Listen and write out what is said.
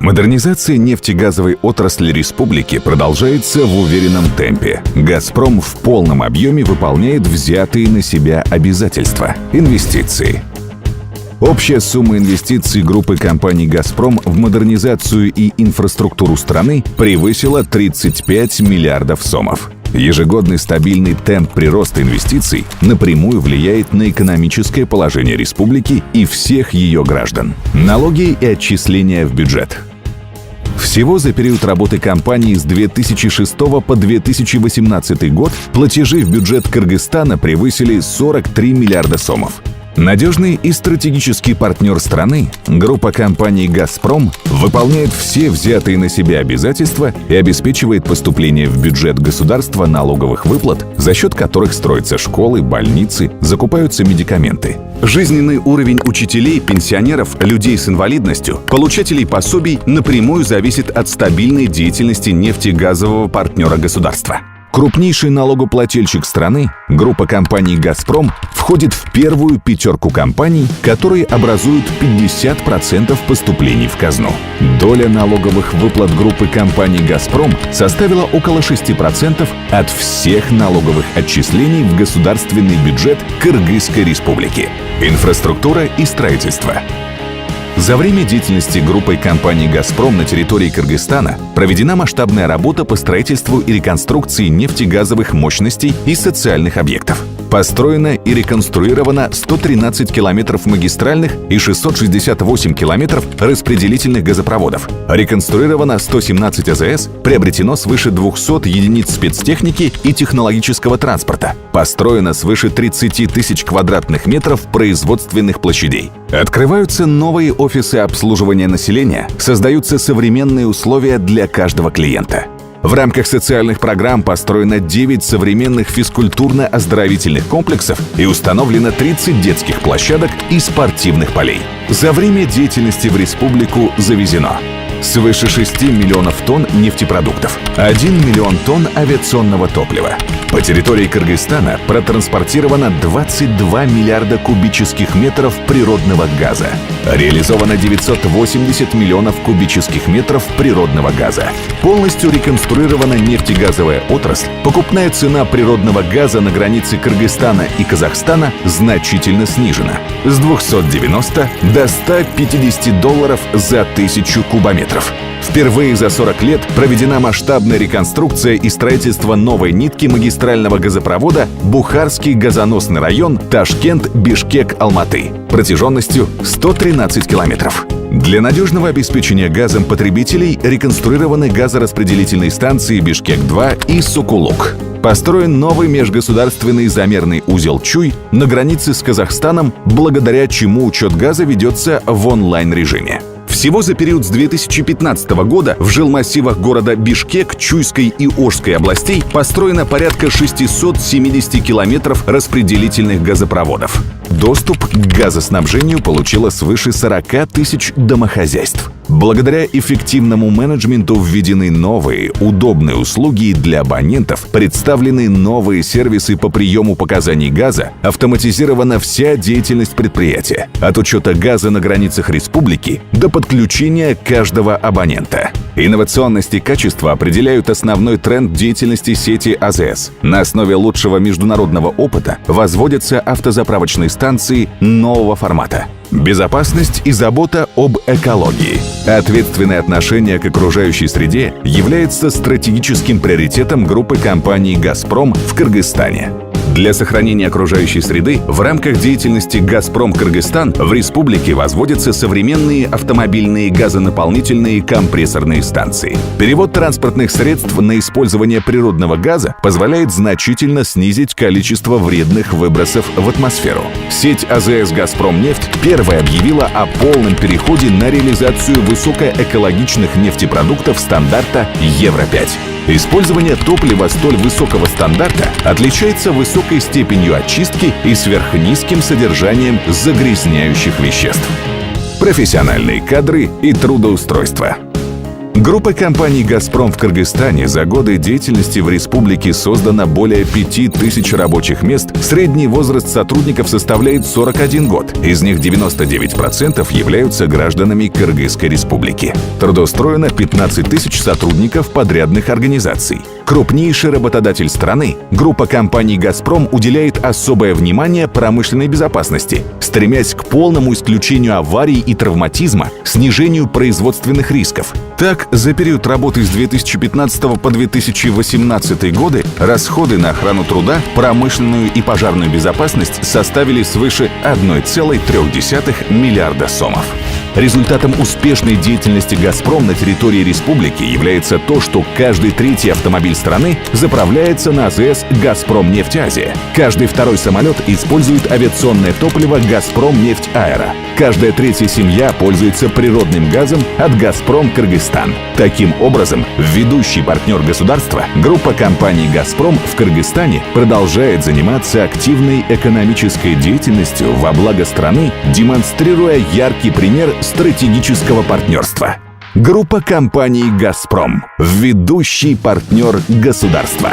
Модернизация нефтегазовой отрасли республики продолжается в уверенном темпе. «Газпром» в полном объеме выполняет взятые на себя обязательства – инвестиции. Общая сумма инвестиций группы компаний «Газпром» в модернизацию и инфраструктуру страны превысила 35 миллиардов сомов. Ежегодный стабильный темп прироста инвестиций напрямую влияет на экономическое положение республики и всех ее граждан. Налоги и отчисления в бюджет. Всего за период работы компании с 2006 по 2018 год платежи в бюджет Кыргызстана превысили 43 миллиарда сомов. Надежный и стратегический партнер страны, группа компаний «Газпром» выполняет все взятые на себя обязательства и обеспечивает поступление в бюджет государства налоговых выплат, за счет которых строятся школы, больницы, закупаются медикаменты. Жизненный уровень учителей, пенсионеров, людей с инвалидностью, получателей пособий напрямую зависит от стабильной деятельности нефтегазового партнера государства. Крупнейший налогоплательщик страны, группа компаний «Газпром», входит в первую пятерку компаний, которые образуют 50% поступлений в казну. Доля налоговых выплат группы компаний «Газпром» составила около 6% от всех налоговых отчислений в государственный бюджет Кыргызской республики. Инфраструктура и строительство. За время деятельности группой компаний «Газпром» на территории Кыргызстана проведена масштабная работа по строительству и реконструкции нефтегазовых мощностей и социальных объектов. Построено и реконструировано 113 километров магистральных и 668 километров распределительных газопроводов. Реконструировано 117 АЗС, приобретено свыше 200 единиц спецтехники и технологического транспорта. Построено свыше 30 тысяч квадратных метров производственных площадей. Открываются новые офисы обслуживания населения, создаются современные условия для каждого клиента. В рамках социальных программ построено 9 современных физкультурно-оздоровительных комплексов и установлено 30 детских площадок и спортивных полей. За время деятельности в республику завезено свыше 6 миллионов тонн нефтепродуктов, 1 миллион тонн авиационного топлива. По территории Кыргызстана протранспортировано 22 миллиарда кубических метров природного газа. Реализовано 980 миллионов кубических метров природного газа. Полностью реконструирована нефтегазовая отрасль. Покупная цена природного газа на границе Кыргызстана и Казахстана значительно снижена с 290 до 150 долларов за 1000 кубометров. Впервые за 40 лет проведена масштабная реконструкция и строительство новой нитки магистрального газопровода Бухарский газоносный район Ташкент-Бишкек-Алматы протяженностью 113 километров. Для надежного обеспечения газом потребителей реконструированы газораспределительные станции Бишкек-2 и Сокулук. Построен новый межгосударственный замерный узел Чуй на границе с Казахстаном, благодаря чему учет газа ведется в онлайн-режиме. Всего за период с 2015 года в жилмассивах города Бишкек, Чуйской и Ошской областей построено порядка 670 километров распределительных газопроводов. Доступ к газоснабжению получило свыше 40 тысяч домохозяйств. Благодаря эффективному менеджменту введены новые, удобные услуги и для абонентов, представлены новые сервисы по приему показаний газа, автоматизирована вся деятельность предприятия, от учета газа на границах республики до подключения каждого абонента. Инновационность и качество определяют основной тренд деятельности сети АЗС. На основе лучшего международного опыта возводятся автозаправочные станции нового формата. Безопасность и забота об экологии. Ответственное отношение к окружающей среде является стратегическим приоритетом группы компаний «Газпром» в Кыргызстане. Для сохранения окружающей среды в рамках деятельности «Газпром Кыргызстан» в республике возводятся современные автомобильные газонаполнительные компрессорные станции. Перевод транспортных средств на использование природного газа позволяет значительно снизить количество вредных выбросов в атмосферу. Сеть АЗС «Газпромнефть» первая объявила о полном переходе на реализацию высокоэкологичных нефтепродуктов стандарта Евро-5. Использование топлива столь высокого стандарта отличается высокой степенью очистки и сверхнизким содержанием загрязняющих веществ. Профессиональные кадры и трудоустройство. Группа компаний «Газпром» в Кыргызстане за годы деятельности в республике создано более 5000 рабочих мест. Средний возраст сотрудников составляет 41 год. Из них 99% являются гражданами Кыргызской республики. Трудоустроено 15 тысяч сотрудников подрядных организаций. Крупнейший работодатель страны, группа компаний «Газпром» уделяет особое внимание промышленной безопасности, стремясь к полному исключению аварий и травматизма, снижению производственных рисков. Так, за период работы с 2015 по 2018 годы расходы на охрану труда, промышленную и пожарную безопасность составили свыше 1,3 миллиарда сомов. Результатом успешной деятельности «Газпром» на территории республики является то, что каждый третий автомобиль страны заправляется на АЗС «Газпромнефть-Азия». Каждый второй самолет использует авиационное топливо «Газпромнефть-Аэро». Каждая третья семья пользуется природным газом от «Газпром Кыргызстан». Таким образом, ведущий партнер государства, группа компаний «Газпром» в Кыргызстане продолжает заниматься активной экономической деятельностью во благо страны, демонстрируя яркий пример стратегического партнерства. Группа компаний «Газпром» – ведущий партнер государства.